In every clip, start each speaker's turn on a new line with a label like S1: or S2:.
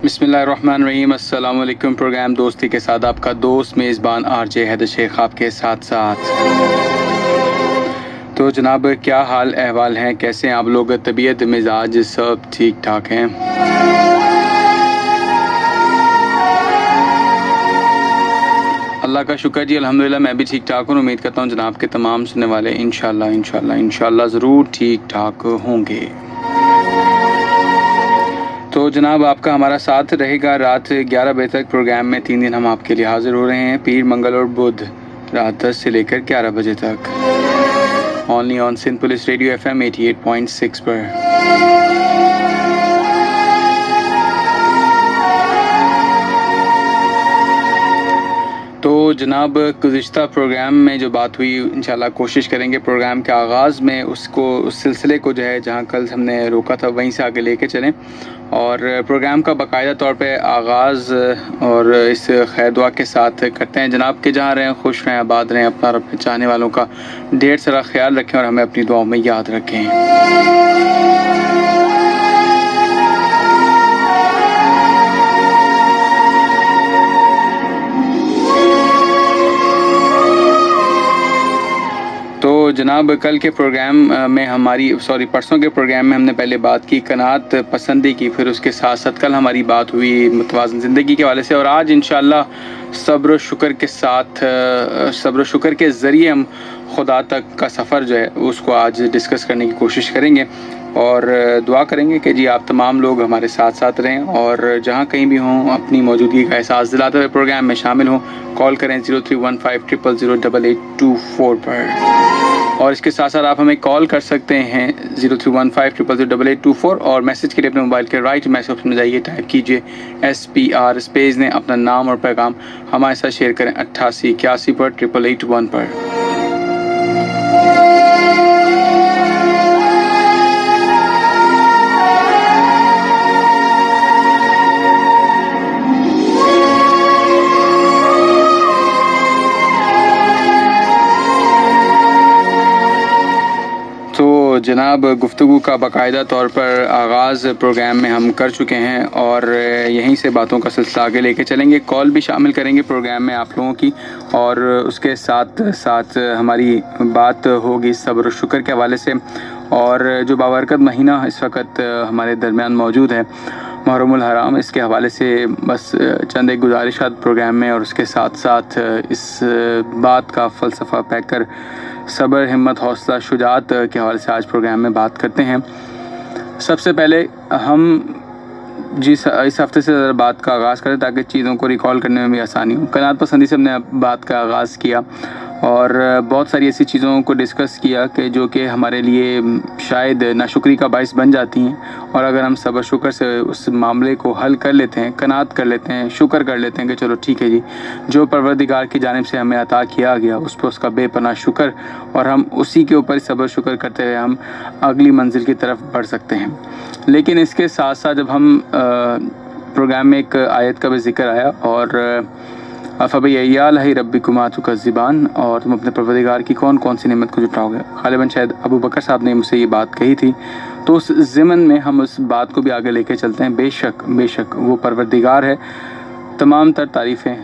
S1: بسم اللہ الرحمن الرحیم۔ السلام علیکم۔ پروگرام دوستی کے ساتھ آپ کا دوست میزبان آر جے حیدر شیخ آپ کے ساتھ تو جناب کیا حال احوال ہیں، کیسے ہیں آپ لوگ؟ طبیعت مزاج سب ٹھیک ٹھاک ہیں؟ اللہ کا شکر جی، الحمدللہ میں بھی ٹھیک ٹھاک ہوں۔ امید کرتا ہوں جناب کے تمام سننے والے انشاءاللہ ضرور ٹھیک ٹھاک ہوں گے۔ تو جناب آپ کا ہمارا ساتھ رہے گا رات 11 بجے تک۔ پروگرام میں 3 دن ہم آپ کے لیے حاضر ہو رہے ہیں، پیر، منگل اور بدھ، رات 10 سے لے کر 11 بجے تک، only on Sindh police radio FM 88.6 پر۔ تو جناب گزشتہ پروگرام میں جو بات ہوئی، انشاءاللہ کوشش کریں گے پروگرام کے آغاز میں اس سلسلے کو جو ہے جہاں کل ہم نے روکا تھا وہیں سے آگے لے کے چلیں، اور پروگرام کا باقاعدہ طور پہ آغاز اور اس خیر دعا کے ساتھ کرتے ہیں جناب کہ جہاں رہیں خوش رہیں، آباد رہیں، اپنا اور اپنے چاہنے والوں کا ڈھیر سارا خیال رکھیں اور ہمیں اپنی دعاؤں میں یاد رکھیں۔ تو جناب کل کے پروگرام میں پرسوں کے پروگرام میں ہم نے پہلے بات کی قناعت پسندی کی، پھر اس کے ساتھ ساتھ کل ہماری بات ہوئی متوازن زندگی کے حوالے سے، اور آج انشاءاللہ صبر و شکر کے ذریعے ہم خدا تک کا سفر جو ہے اس کو آج ڈسکس کرنے کی کوشش کریں گے، اور دعا کریں گے کہ جی آپ تمام لوگ ہمارے ساتھ ساتھ رہیں، اور جہاں کہیں بھی ہوں اپنی موجودگی کا احساس دلاتے ہوئے پروگرام میں شامل ہوں۔ کال کریں 031500008824 پر، اور اس کے ساتھ ساتھ آپ ہمیں کال کر سکتے ہیں 0315008824، اور میسج کے لیے اپنے موبائل کے رائٹ میسج آپشن میں جائیے، ٹائپ کیجئے SPR اسپیس نے اپنا نام اور پیغام ہمارے ساتھ شیئر کریں 8881 پر 8881 پر۔ تو جناب گفتگو کا باقاعدہ طور پر آغاز پروگرام میں ہم کر چکے ہیں، اور یہیں سے باتوں کا سلسلہ آگے لے کے چلیں گے۔ کال بھی شامل کریں گے پروگرام میں آپ لوگوں کی، اور اس کے ساتھ ساتھ ہماری بات ہوگی صبر و شکر کے حوالے سے، اور جو بابرکت مہینہ اس وقت ہمارے درمیان موجود ہے محرم الحرام، اس کے حوالے سے بس چند ایک گزارشات پروگرام میں، اور اس کے ساتھ ساتھ اس بات کا فلسفہ پہ کر صبر، ہمت، حوصلہ، شجاعت کے حوالے سے آج پروگرام میں بات کرتے ہیں۔ سب سے پہلے ہم اس ہفتے سے ذرا بات کا آغاز کریں تاکہ چیزوں کو ریکال کرنے میں بھی آسانی ہو۔ قناعت پسندی سے ہم نے بات کا آغاز کیا، اور بہت ساری ایسی چیزوں کو ڈسکس کیا کہ جو کہ ہمارے لیے شاید ناشکری کا باعث بن جاتی ہیں، اور اگر ہم صبر شکر سے اس معاملے کو حل کر لیتے ہیں، قناعت کر لیتے ہیں، شکر کر لیتے ہیں کہ چلو ٹھیک ہے جی، جو پروردگار کی جانب سے ہمیں عطا کیا گیا اس پہ اس کا بے پناہ شکر، اور ہم اسی کے اوپر صبر شکر کرتے ہوئے ہم اگلی منزل کی طرف بڑھ سکتے ہیں۔ لیکن اس کے ساتھ ساتھ جب ہم پروگرام میں ایک آیت کا بھی ذکر آیا، اور فَبِأَيِّ آلَاءِ رَبِّكُمَا تُكَذِّبَانِ، اور تم اپنے پروردگار کی کون کون سی نعمت کو جھٹلاؤ گے۔ غالباً شاید ابو بکر صاحب نے مجھ سے یہ بات کہی تھی، تو اس ضمن میں ہم اس بات کو بھی آگے لے کے چلتے ہیں۔ بے شک وہ پروردگار ہے، تمام تر تعریفیں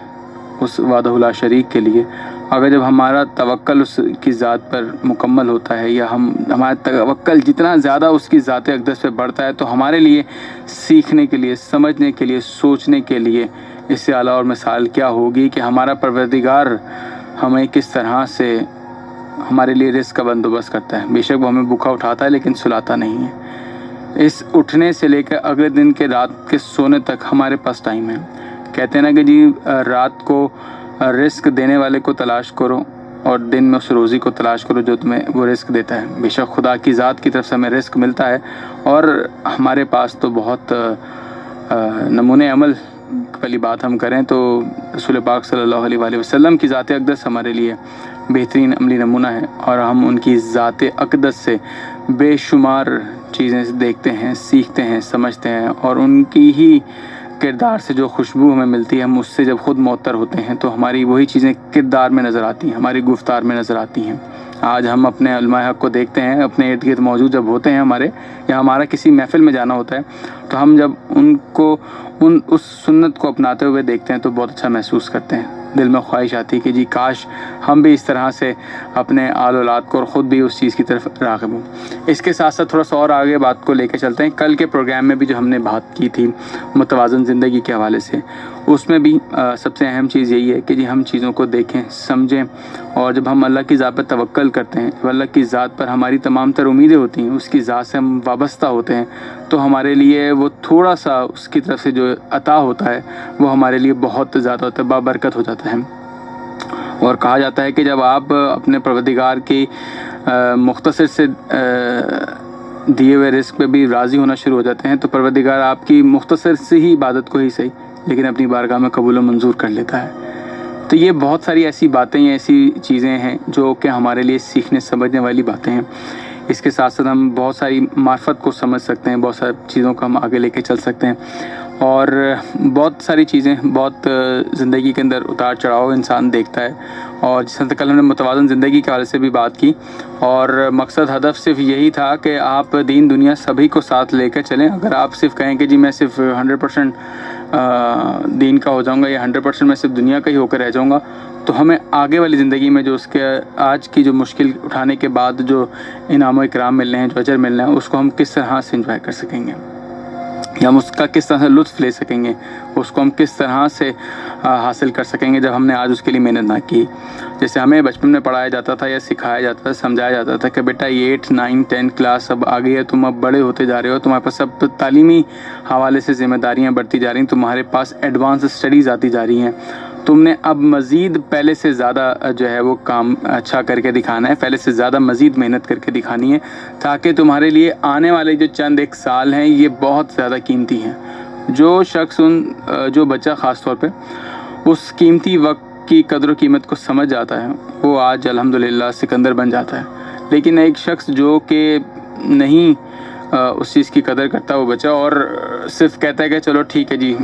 S1: اس وحدہ لا شریک کے لیے۔ اگر جب ہمارا توکل اس کی ذات پر مکمل ہوتا ہے، یا ہمارا توکل جتنا زیادہ اس کی ذات اقدس پہ بڑھتا ہے، تو ہمارے لیے سیکھنے کے لیے، سمجھنے کے لیے، سوچنے کے لیے اس سے اعلیٰ اور مثال کیا ہوگی کہ ہمارا پروردگار ہمیں کس طرح سے ہمارے لیے رزق کا بندوبست کرتا ہے۔ بے شک وہ ہمیں بھوکا اٹھاتا ہے لیکن سلاتا نہیں ہے۔ اس اٹھنے سے لے کر اگلے دن کے رات کے سونے تک ہمارے پاس ٹائم ہے۔ کہتے ہیں نا کہ جی رات کو رزق دینے والے کو تلاش کرو، اور دن میں اس روزی کو تلاش کرو جو تمہیں وہ رزق دیتا ہے۔ بے شک خدا کی ذات کی طرف سے ہمیں رزق ملتا ہے، اور ہمارے پاس تو بہت نمونے عمل والی بات ہم کریں تو رسول پاک صلی اللہ علیہ وآلہ وسلم کی ذات اقدس ہمارے لیے بہترین عملی نمونہ ہے، اور ہم ان کی ذات اقدس سے بے شمار چیزیں دیکھتے ہیں، سیکھتے ہیں، سمجھتے ہیں، اور ان کی ہی کردار سے جو خوشبو ہمیں ملتی ہے، ہم اس سے جب خود معطر ہوتے ہیں تو ہماری وہی چیزیں کردار میں نظر آتی ہیں، ہماری گفتار میں نظر آتی ہیں۔ آج ہم اپنے علماء حق کو دیکھتے ہیں، اپنے ارد گرد موجود جب ہوتے ہیں ہمارے، یا ہمارا کسی محفل میں جانا ہوتا ہے، تو ہم جب ان کو اس سنت کو اپناتے ہوئے دیکھتے ہیں تو بہت اچھا محسوس کرتے ہیں. دل میں خواہش آتی ہے کہ جی کاش ہم بھی اس طرح سے اپنے آل اولاد کو اور خود بھی اس چیز کی طرف راغب ہوں. اس کے ساتھ ساتھ تھوڑا سا اور آگے بات کو لے کے چلتے ہیں. کل کے پروگرام میں بھی جو ہم نے بات کی تھی متوازن زندگی کے حوالے سے، اس میں بھی سب سے اہم چیز یہی ہے کہ جی ہم چیزوں کو دیکھیں، سمجھیں، اور جب ہم اللہ کی ذات پر توکل کرتے ہیں، جب اللہ کی ذات پر ہماری تمام تر امیدیں ہوتی ہیں، اس کی ذات سے ہم وابستہ ہوتے ہیں، تو ہمارے لیے وہ تھوڑا سا اس کی طرف سے جو عطا ہوتا ہے وہ ہمارے لیے بہت زیادہ ہوتا ہے، بابرکت ہو جاتا ہے. اور کہا جاتا ہے کہ جب آپ اپنے پروردگار کی مختصر سے دیے ہوئے رزق پہ بھی راضی ہونا شروع ہو جاتے ہیں تو پروردگار آپ کی مختصر سے ہی عبادت کو ہی صحیح لیکن اپنی بارگاہ میں قبول و منظور کر لیتا ہے. تو یہ بہت ساری ایسی باتیں ہیں، ایسی چیزیں ہیں جو کہ ہمارے لیے سیکھنے سمجھنے والی باتیں ہیں. اس کے ساتھ ساتھ ہم بہت ساری معرفت کو سمجھ سکتے ہیں، بہت ساری چیزوں کو ہم آگے لے کے چل سکتے ہیں، اور بہت ساری چیزیں، بہت زندگی کے اندر اتار چڑھاؤ انسان دیکھتا ہے. اور جس طرح کل ہم نے متوازن زندگی کے حوالے سے بھی بات کی، اور مقصد ہدف صرف یہی تھا کہ آپ دین دنیا سبھی کو ساتھ لے کر چلیں. اگر آپ صرف کہیں کہ جی میں صرف 100% دین کا ہو جاؤں گا یا 100% میں صرف دنیا کا ہی ہو کر رہ جاؤں گا، تو ہمیں آگے والی زندگی میں جو اس کے آج کی جو مشکل اٹھانے کے بعد جو انعام و اکرام ملنے ہیں، جو اجر ملنا ہے، اس کو ہم کس طرح سے انجوائے کر سکیں گے، یا ہم اس کا کس طرح سے لطف لے سکیں گے، اس کو ہم کس طرح سے حاصل کر سکیں گے جب ہم نے آج اس کے لیے محنت نہ کی. جیسے ہمیں بچپن میں پڑھایا جاتا تھا یا سکھایا جاتا تھا، سمجھایا جاتا تھا کہ بیٹا یہ 8, 9, 10 کلاس اب آ گئی ہے، تم اب بڑے ہوتے جا رہے ہو، تمہارے پاس اب تعلیمی حوالے سے ذمہ داریاں بڑھتی جا رہی ہیں، تمہارے پاس ایڈوانس اسٹڈیز آتی جا رہی ہیں، تم نے اب مزید پہلے سے زیادہ جو ہے وہ کام اچھا کر کے دکھانا ہے، پہلے سے زیادہ مزید محنت کر کے دکھانی ہے، تاکہ تمہارے لیے آنے والے جو چند ایک سال ہیں یہ بہت زیادہ قیمتی ہیں. جو شخص جو بچہ خاص طور پہ اس قیمتی وقت کی قدر و قیمت کو سمجھ جاتا ہے، وہ آج الحمدللہ سکندر بن جاتا ہے. لیکن ایک شخص جو کہ نہیں اس چیز کی قدر کرتا، وہ بچہ، اور صرف کہتا ہے کہ چلو ٹھیک ہے جی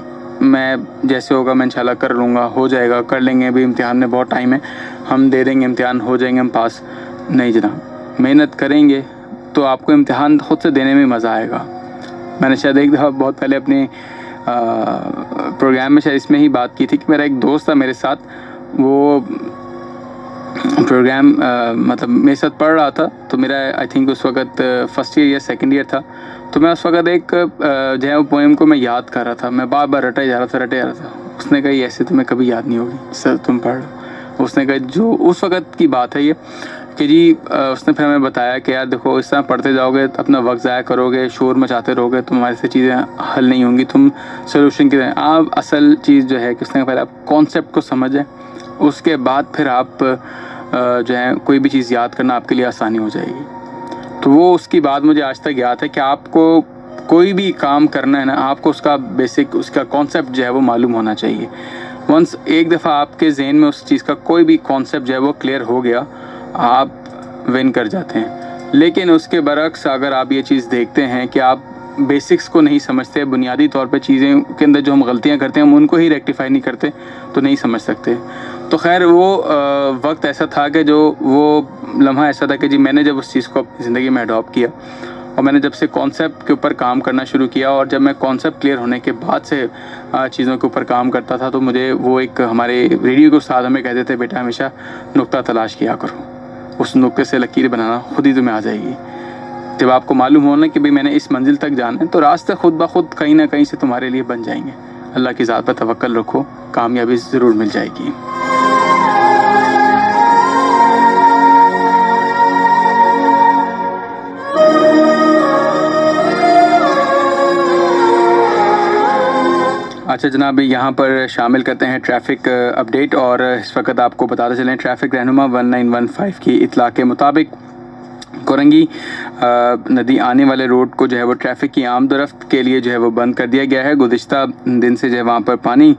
S1: میں جیسے ہوگا میں انشاءاللہ کر لوں گا، ہو جائے گا، کر لیں گے، ابھی امتحان میں بہت ٹائم ہے، ہم دے دیں گے امتحان، ہو جائیں گے ہم پاس. نہیں جناب، محنت کریں گے تو آپ کو امتحان خود سے دینے میں مزہ آئے گا. میں نے شاید ایک دفعہ بہت پہلے اپنے پروگرام میں شاید اس میں ہی بات کی تھی کہ میرا ایک دوست تھا میرے ساتھ، وہ پروگرام مطلب میرے ساتھ پڑھ رہا تھا، تو میرا آئی تھنک اس وقت فرسٹ ایئر یا سیکنڈ ایئر تھا. تو میں اس وقت ایک جو ہے وہ پوئم کو میں یاد کر رہا تھا، میں بار بار رٹے جا رہا تھا. اس نے کہا یہ ایسے تمہیں کبھی یاد نہیں ہوگی سر، تم پڑھ لو. اس نے کہا جو اس وقت کی بات ہے یہ کہ جی اس نے پھر ہمیں بتایا کہ یار دیکھو اس طرح پڑھتے جاؤ گے، اپنا وقت ضائع کرو گے، شور مچاتے رہو گے، تمہارے سے چیزیں حل نہیں ہوں گی، تم سولوشن کی آپ اصل چیز جو ہے کہ اس نے پہلے آپ کانسیپٹ کو سمجھیں، اس کے بعد پھر آپ جو ہے کوئی بھی چیز یاد کرنا آپ کے لیے آسانی ہو جائے گی. تو وہ اس کی بات مجھے آج تک یاد ہے کہ آپ کو کوئی بھی کام کرنا ہے نا، آپ کو اس کا بیسک، اس کا کانسیپٹ جو ہے وہ معلوم ہونا چاہیے. ونس ایک دفعہ آپ کے ذہن میں اس چیز کا کوئی بھی کانسیپٹ جو ہے وہ کلیئر ہو گیا، آپ ون کر جاتے ہیں. لیکن اس کے برعکس اگر آپ یہ چیز دیکھتے ہیں کہ آپ بیسکس کو نہیں سمجھتے، بنیادی طور پہ چیزیں کے اندر جو ہم غلطیاں کرتے ہیں ہم ان کو ہی ریکٹیفائی نہیں کرتے، تو نہیں سمجھ سکتے. تو خیر وہ وقت ایسا تھا کہ جو وہ لمحہ ایسا تھا کہ جی میں نے جب اس چیز کو اپنی زندگی میں اڈاپٹ کیا، اور میں نے جب سے کانسیپٹ کے اوپر کام کرنا شروع کیا، اور جب میں کانسیپٹ کلیئر ہونے کے بعد سے چیزوں کے اوپر کام کرتا تھا، تو مجھے وہ ایک ہمارے ریڈیو کے استاد ہمیں کہتے تھے بیٹا ہمیشہ نقطہ تلاش کیا کرو، اس نقطے سے لکیر بنانا خود ہی تمہیں آ جائے گی. جب آپ کو معلوم ہونا کہ بھئی میں نے اس منزل تک جانا ہے، تو راستے خود بخود کہیں نہ کہیں سے تمہارے لیے بن جائیں گے. اللہ کی ذات پر توکل رکھو، کامیابی ضرور مل جائے گی. اچھا جناب، یہاں پر شامل کرتے ہیں ٹریفک اپڈیٹ، اور اس وقت آپ کو بتاتے چلیں ٹریفک رہنما 1915 کی اطلاع کے مطابق کورنگی ندی آنے والے روڈ کو جو ہے وہ ٹریفک کی آمد و رفت کے لیے جو ہے وہ بند کر دیا گیا ہے. گزشتہ دن سے جو ہے وہاں پر پانی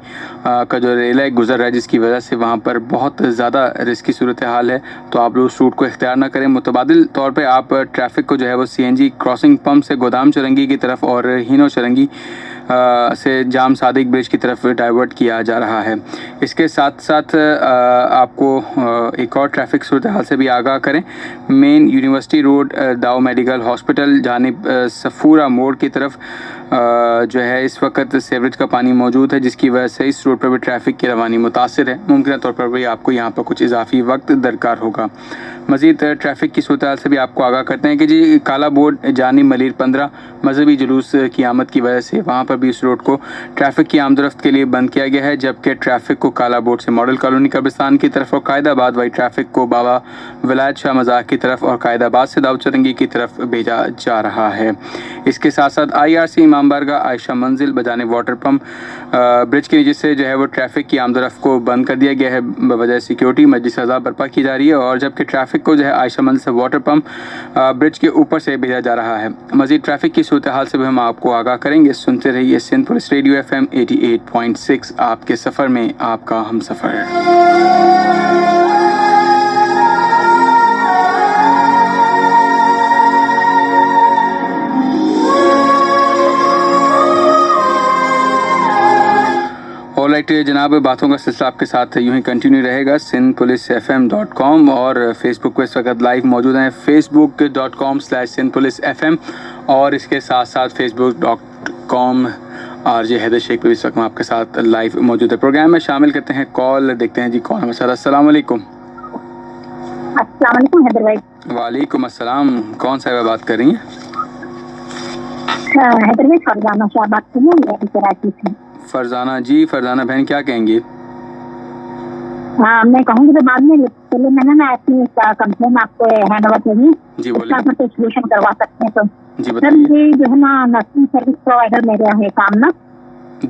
S1: کا جو ریلا گزر رہا ہے، جس کی وجہ سے وہاں پر بہت زیادہ رسک کی صورتحال ہے، تو آپ لوگ اس روٹ کو اختیار نہ کریں. متبادل طور پہ آپ ٹریفک کو جو ہے وہ CNG کراسنگ پمپ سے گودام چرنگی کی طرف اور ہینو چرنگی سے جام صادق برج کی طرف ڈائیورٹ کیا جا رہا ہے۔ اس کے ساتھ ساتھ آپ کو ایک اور ٹریفک صورتحال سے بھی آگاہ کریں۔ مین یونیورسٹی روڈ داؤ میڈیکل ہاسپٹل جانب صفورہ موڑ کی طرف جو ہے اس وقت سیوریج کا پانی موجود ہے، جس کی وجہ سے اس روڈ پر بھی ٹریفک کی روانی متاثر ہے۔ ممکنہ طور پر بھی آپ کو یہاں پر کچھ اضافی وقت درکار ہوگا۔ مزید ٹریفک کی صورتحال سے بھی آپ کو آگاہ کرتے ہیں کہ جی کالا بورڈ جانب ملیر 15 مذہبی جلوس کی آمد کی وجہ سے وہاں پر بھی اس روڈ کو ٹریفک کی آمد و رفت کے لیے بند کیا گیا ہے، جبکہ ٹریفک کو کالا بورڈ سے ماڈل کالونی قبرستان کی طرف اور قائد آباد وائی ٹریفک کو بابا ولایت شاہ مزاح کی طرف اور قائد آباد سے داؤد چرنگی کی طرف بھیجا جا رہا ہے۔ اس کے ساتھ ساتھ آئی آر سی امام بارگاہ عائشہ منزل بجانب واٹر پمپ برج کے نیچے سے جو ہے وہ ٹریفک کی آمد و رفت کو بند کر دیا گیا ہے بوجہ سیکیورٹی مجلس اعضاء برپا کی جا رہی ہے، اور جبکہ ٹریفک کو جو ہے عائشہ منزل سے واٹر پمپ برج کے اوپر سے بھیجا جا رہا ہے۔ مزید ٹریفک کی صورتحال سے بھی ہم آپ کو آگاہ کریں گے۔ سنتے رہیے سندھ پولیس ریڈیو FM 88.6، آپ کے سفر میں آپ کا ہم سفر ہے۔ رائٹ جناب، باتوں کا سلسلہ آپ کے ساتھ یوں ہی کنٹینیو رہے گا۔ سندھ پولیس FM.com اور فیس بک پہ اس وقت لائیو موجود ہیں facebook.com/سندھ پولیس FM، اور اس کے ساتھ ساتھ facebook.com RJ حیدر شیخ پہ بھی اس وقت آپ کے ساتھ لائیو موجود ہے۔ پروگرام میں شامل کرتے ہیں کال، دیکھتے ہیں جی کال ہمارے ساتھ۔ السلام علیکم۔
S2: السلام علیکم حیدر بھائی۔
S1: وعلیکم السلام، کون صاحبہ بات کر رہی ہیں؟
S2: حیدر بھائی فرزانہ شاہ بات کر رہی ہوں کراچی سے۔
S1: فرزانہ جی، فرزانہ بہن کیا کہیں گی؟
S2: ہاں میں کہوں گی تو بعد میں، پہلے میں نے اپنی کمپلین آپ کو ہینڈ اوور کرنی
S1: جی بولیے۔
S2: سولوشن کروا سکتے ہیں تو
S1: جی
S2: سر
S1: بتائیے۔
S2: یہ جو ہے نا نرسنگ سروس پرووائڈر میرا ہے کام نا،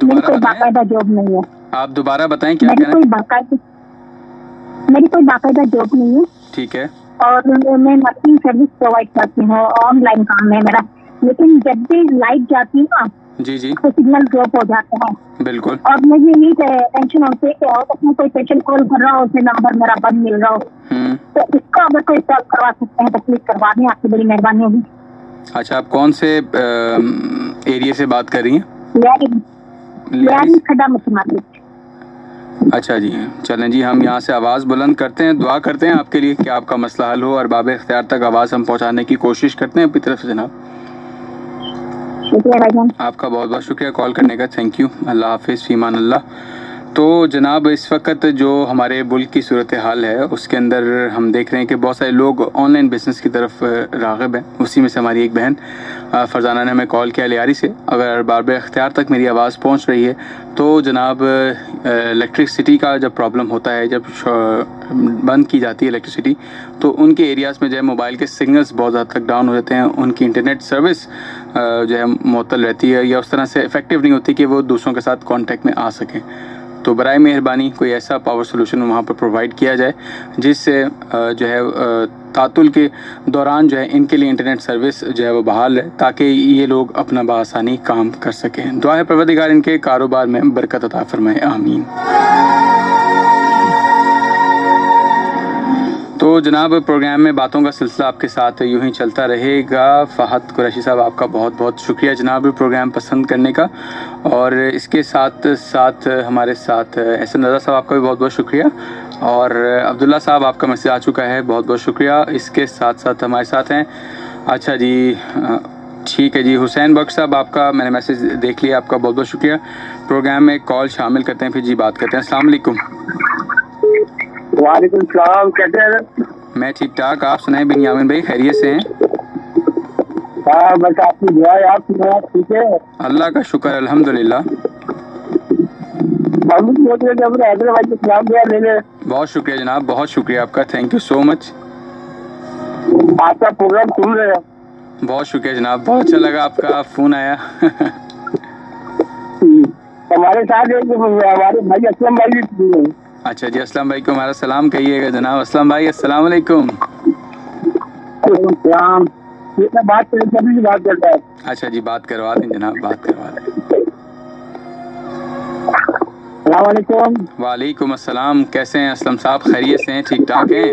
S2: میری کوئی باقاعدہ جاب نہیں ہے۔
S1: آپ دوبارہ بتائیں کیا
S2: میری
S1: کہنا ہے؟
S2: میری کوئی باقاعدہ جاب نہیں ہے،
S1: ٹھیک ہے۔
S2: اور میں نرسنگ سروس پرووائڈ کرتی ہوں، آن لائن کام ہے میرا، لیکن جب بھی لائٹ جاتی ہے نا
S1: جی جی
S2: تو سگنل ڈراپ ہو جاتے ہیں،
S1: بالکل۔
S2: اور مجھے یہ ٹینشن ہوتی ہے کہ اس میں کوئی پیشنٹ کال کر رہا ہو، اسے نمبر میرا بند مل رہا ہو، تو اس کو اگر کوئی سالو کروا سکتے ہیں تو پلیز کروا دیں، آپ کی بڑی مہربانی ہوگی۔
S1: اچھا، آپ کون سے ایریا سے بات کر رہی ہیں؟
S2: لیاری کھڈا مچھ مارکیٹ۔
S1: اچھا جی، چلیں جی، ہم یہاں سے آواز بلند کرتے ہیں، دعا کرتے ہیں آپ کے لیے کہ آپ کا مسئلہ حل ہو، اور باب اختیار تک آواز ہم پہنچانے کی کوشش کرتے ہیں اپنی طرف سے۔ جناب
S2: شکریہ بھائی جان،
S1: آپ کا بہت بہت شکریہ کال کرنے کا، تھینک یو، اللہ حافظ، فی امان اللہ۔ تو جناب اس وقت جو ہمارے ملک کی صورتحال ہے اس کے اندر ہم دیکھ رہے ہیں کہ بہت سارے لوگ آن لائن بزنس کی طرف راغب ہیں، اسی میں سے ہماری ایک بہن فرزانہ نے ہمیں کال کیا لیاری سے۔ اگر باب اختیار تک میری آواز پہنچ رہی ہے تو جناب الیکٹرسٹی کا جب پرابلم ہوتا ہے، جب بند کی جاتی ہے الیکٹرسٹی، تو ان کے ایریاز میں جو ہے موبائل کے سگنلز بہت زیادہ تک ڈاؤن ہو جاتے ہیں، ان کی انٹرنیٹ سروس جو ہے معطل رہتی ہے، یا اس طرح سے افیکٹو نہیں ہوتی کہ وہ دوسروں کے ساتھ کانٹیکٹ میں آ سکیں۔ تو برائے مہربانی کوئی ایسا پاور سولوشن وہاں پر پرووائڈ کیا جائے جس سے جو ہے تعطل کے دوران جو ہے ان کے لیے انٹرنیٹ سروس جو ہے وہ بحال ہے، تاکہ یہ لوگ اپنا بآسانی کام کر سکیں۔ دعا ہے پروردگار ان کے کاروبار میں برکت عطا فرمائے، آمین۔ تو جناب پروگرام میں باتوں کا سلسلہ آپ کے ساتھ یوں ہی چلتا رہے گا۔ فہد قریشی صاحب آپ کا بہت بہت شکریہ جناب پروگرام پسند کرنے کا، اور اس کے ساتھ ساتھ ہمارے ساتھ احسن رضا صاحب آپ کا بھی بہت بہت شکریہ، اور عبداللہ صاحب آپ کا میسج آ چکا ہے، بہت بہت شکریہ۔ اس کے ساتھ ساتھ ہمارے ساتھ ہیں، اچھا جی ٹھیک ہے جی، حسین بخش صاحب آپ کا میں نے میسج دیکھ لیا، آپ کا بہت بہت شکریہ۔ پروگرام میں کال شامل کرتے ہیں، پھر جی بات کرتے ہیں۔ السلام علیکم۔
S3: وعلیکم السلام، کیسے ہیں؟
S1: میں ٹھیک ٹھاک، آپ سنائیں بن یامین بھائی، خیریت سے ہیں؟
S3: ہاں بس آپ کی دعا ہے، آپ سنائیں ٹھیک ہے؟
S1: اللہ کا شکر، الحمدللہ۔
S3: ہم بھی سوچ رہے تھے اپنے حیدرآباد کے سلام دعا لے لیں۔
S1: بہت شکریہ جناب، بہت شکریہ آپ کا، تھینک یو سو مچ۔
S3: آپ کا پروگرام سن رہے ہیں۔
S1: بہت شکریہ جناب، بہت اچھا لگا آپ کا فون آیا۔
S3: ہمارے ساتھ ہمارے بھائی اسلم بھائی بھی ہیں۔
S1: اچھا جی، اسلم بھائی کو ہمارا سلام کہیے گا جناب۔ اسلم بھائی السلام علیکم۔
S3: السلام، یہ میں بات کریں سبھی سے بات کرتا ہے۔
S1: اچھا جی، بات کروا دیں جناب، بات کروا دیں۔
S3: السلام علیکم۔
S1: وعلیکم السلام، کیسے ہیں اسلم صاحب؟ خیریت سے ہیں؟ ٹھیک ٹھاک ہیں؟